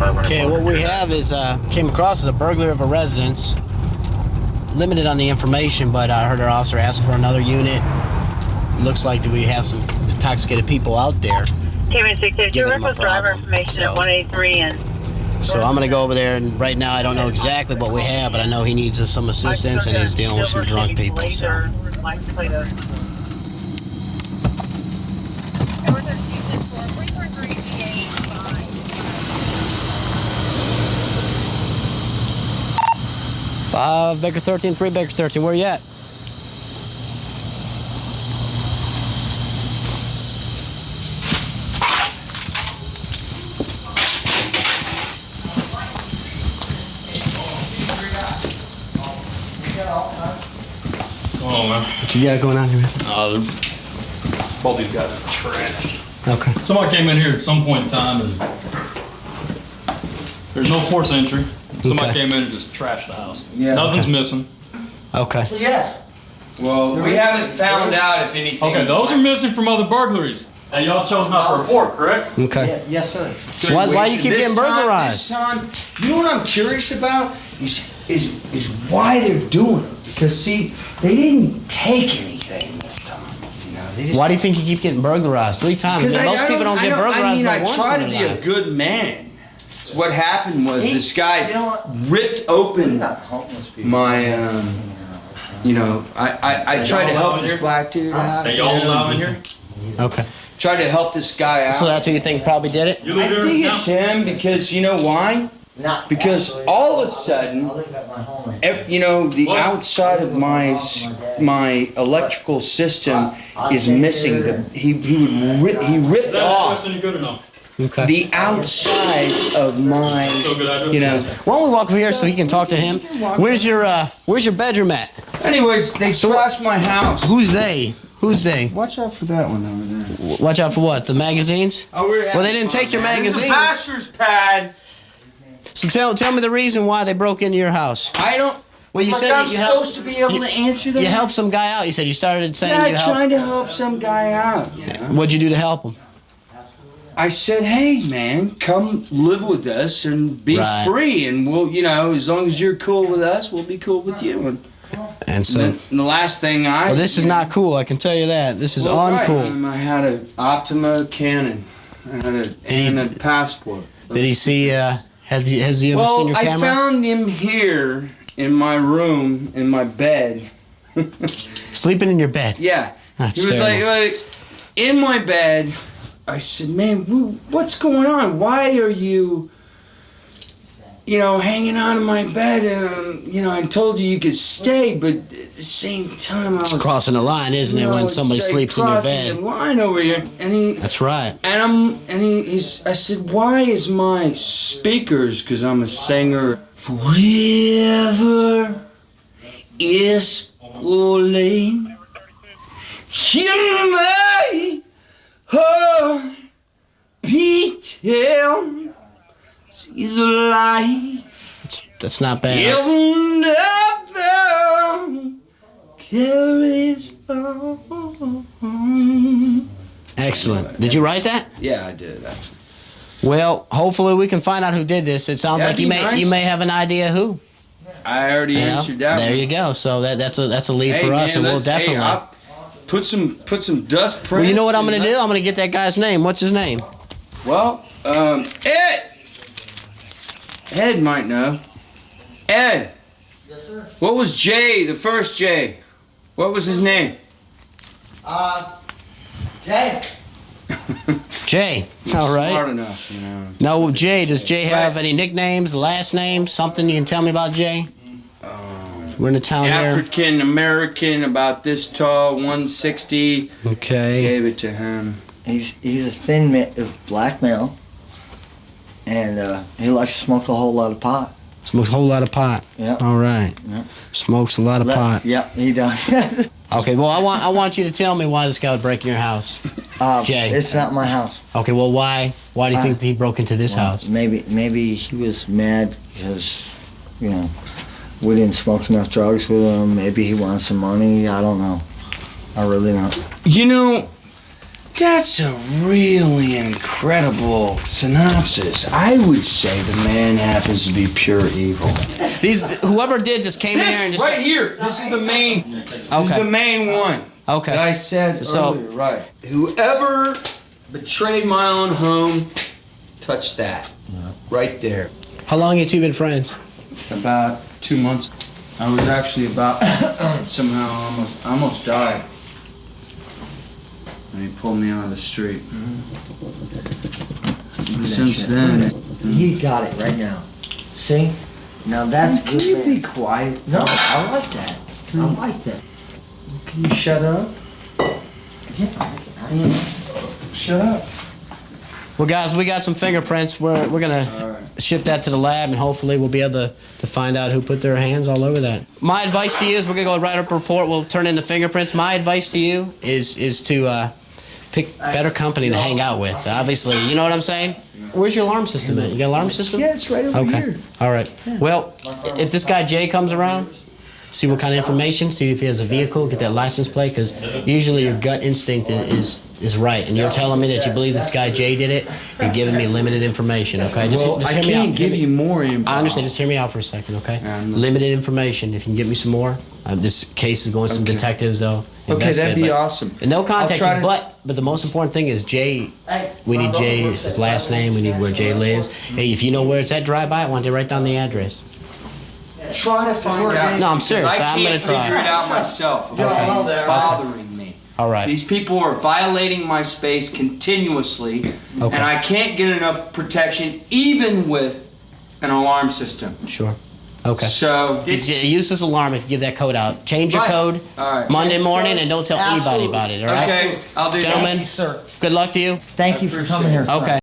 Okay, what we have is came across as a burglary of a residence. Limited on the information, but I heard our officer ask for another unit. Looks like we have some intoxicated people out there. Your request driver information at 183 and. So I'm gonna go over there, and right now I don't know exactly what we have, but I know he needs some assistance, and he's dealing with some drunk people. So. Baker 13, 3 Baker 13, where you at? What's going on, man? What you got going on here, man? Both these guys are trash. Okay. Somebody came in here at some point in time and there's no forced entry. Somebody came in and just trashed the house. Yeah. Nothing's missing. Okay. Yes. Well, we haven't found out if anything. Okay, those are missing from other burglaries. And y'all chose not to report, correct? Okay. Yeah, yes, sir. Why do you keep getting burglarized? This time, you know what I'm curious about is why they're doing it. Because see, they didn't take anything this time. You know, they just, Why do you think you keep getting burglarized 3 times? Most people don't get burglarized but once I try in to be their a life. good man. What happened was this guy ripped open my, I tried to help this black dude out. Are y'all allowed in here? Okay. Tried to help this guy out. So that's who you think probably did it? I think it's him because you know why? Because all of a sudden, the outside of my electrical system is missing. He ripped off Okay. the outside of my, Why don't we walk over here so he can talk to him? Where's your bedroom at? Anyways, they trashed my house. Who's they? Who's they? Watch out for that one over there. Watch out for what? The magazines? Oh, well, they didn't take your magazines. It's a pastor's pad. So tell me the reason why they broke into your house. I don't. Well, you said I'm you helped. supposed to be able to answer that. You helped some guy out. You said you started saying Yeah, you helped. trying to help some guy out. You know? What'd you do to help him? I said, hey man, come live with us and be free, and we'll, as long as you're cool with us, we'll be cool with you. And so, and the last thing well, this is not cool. I can tell you that. This is uncool. I had an Optima Canon. I had a passport. Did he see? Has he ever seen your camera? I found him here in my room, in my bed. Sleeping in your bed. Yeah. That's he was terrible. like in my bed. I said, man, what's going on? Why are you, hanging out in my bed? I told you could stay, but at the same time, I was crossing the line, isn't it, when somebody sleeps in your bed? Crossing the line over here, and That's right. And I said, why is my speakers? Because I'm a singer. Forever is calling. Hear me. Oh, Peter, she's alive. That's not bad. Isn't carries on. Excellent. Did you write that? Yeah, I did actually. Well, hopefully we can find out who did this. It sounds like you may have an idea who. I already answered that. There one. you go. So that's a lead for us, and we'll definitely. I'll put some dust prints. Well, you know what I'm going to do? I'm going to get that guy's name. What's his name? Well, Ed. Ed might know. Ed. Yes, sir. What was Jay? The first Jay. What was his name? Jay. Jay. All right. Smart enough, No, Jay. Does Jay have any nicknames, last name, something you can tell me about Jay? We're in the town here. African American, about this tall, 160. Okay. Gave it to him. He's a thin black male, and he likes to smoke a whole lot of pot. Smokes a whole lot of pot. Yeah. All right. Yep. Smokes a lot of pot. Yeah, he does. Okay. Well, I want you to tell me why this guy would break in your house, Jay. It's not my house. Okay. Well, why? Why do you think he broke into this house? Maybe he was mad because, we didn't smoke enough drugs with him. Maybe he wanted some money. I don't know. I really don't. That's a really incredible synopsis. I would say the man happens to be pure evil. Whoever did this came in here and This just right here. This is the main. This is Okay. the main one. Okay. That I said earlier. Right. Whoever betrayed my own home, touch that. Right there. How long you two been friends? About 2 months. I was actually about somehow almost died. And he pulled me onto the street. Since then, He got it right now. See? Now that's can good. you be man. quiet? No, I like that. I like that. Can you shut up? Yeah, Shut up. Well, guys, we got some fingerprints. We're gonna ship that to the lab, and hopefully we'll be able to find out who put their hands all over that. My advice to you is we're gonna go write up a report. We'll turn in the fingerprints. My advice to you is to pick better company to hang out with. Obviously, you know what I'm saying. Where's your alarm system at? You got an alarm system? Yeah, it's right over Okay. here. All right. Well, if this guy Jay comes around, see what kind of information, see if he has a vehicle, get that license plate, because usually your gut instinct is right. And you're telling me that you believe this guy Jay did it, you're giving me limited information, okay? Just Well, I hear me can't out. give you more info. I understand. Just hear me out for a second, okay? Yeah, I'm listening. Limited information. If you can get me some more. This case is going to some Okay. detectives, though. Okay, that'd Investigate, be but- awesome. And they'll contact I'll try you, to- but the most important thing is Jay. We need Jay, his last name. We need where Jay lives. Hey, if you know where it's at, drive by it. Why don't they write down the address? Try to find out. No, I'm because serious. I I'm gonna can't try. figure it out myself. Okay? Okay. It's bothering me. All right. These people are violating my space continuously, Okay. and I can't get enough protection even with an alarm system. Sure. Okay. So, Use this alarm if you give that code out. Change your Right. code all right. Monday morning and don't tell anybody Absolutely. about it, all right? Okay, I'll do that. Gentlemen, Thank you, sir. good luck to you. Thank you for coming here. Okay.